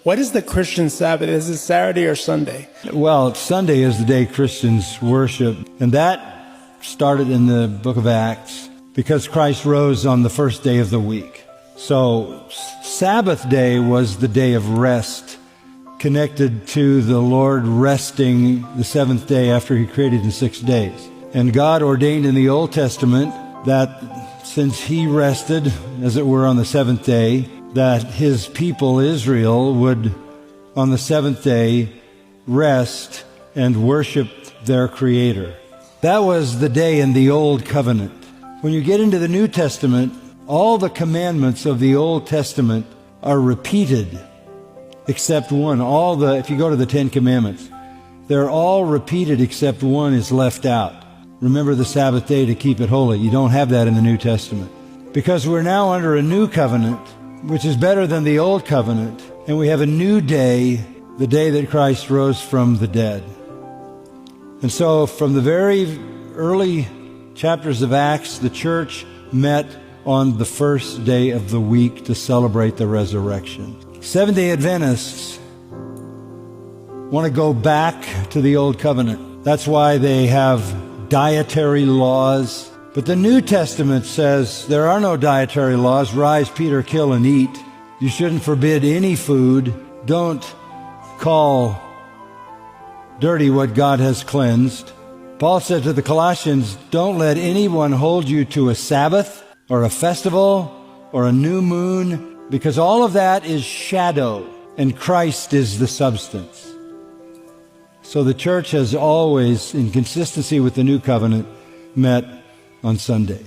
What is the Christian Sabbath? Is it Saturday or Sunday? Well, Sunday is the day Christians worship, and that started in the book of Acts because Christ rose on the first day of the week. So Sabbath day was the day of rest, connected to the Lord resting the seventh day after He created in 6 days. And God ordained in the Old Testament that since He rested, as it were, on the seventh day, that His people Israel would, on the seventh day, rest and worship their Creator. That was the day in the Old Covenant. When you get into the New Testament, all the commandments of the Old Testament are repeated, except one. If you go to the Ten Commandments, they're all repeated except one is left out. Remember the Sabbath day to keep it holy. You don't have that in the New Testament. Because we're now under a new covenant, which is better than the Old Covenant, and we have a new day, the day that Christ rose from the dead. And so from the very early chapters of Acts, the church met on the first day of the week to celebrate the resurrection. Seventh-day Adventists want to go back to the Old Covenant. That's why they have dietary laws. But the New Testament says there are no dietary laws. Rise, Peter, kill, and eat. You shouldn't forbid any food. Don't call dirty what God has cleansed. Paul said to the Colossians, don't let anyone hold you to a Sabbath or a festival or a new moon, because all of that is shadow and Christ is the substance. So the church has always, in consistency with the new covenant, met on Sunday.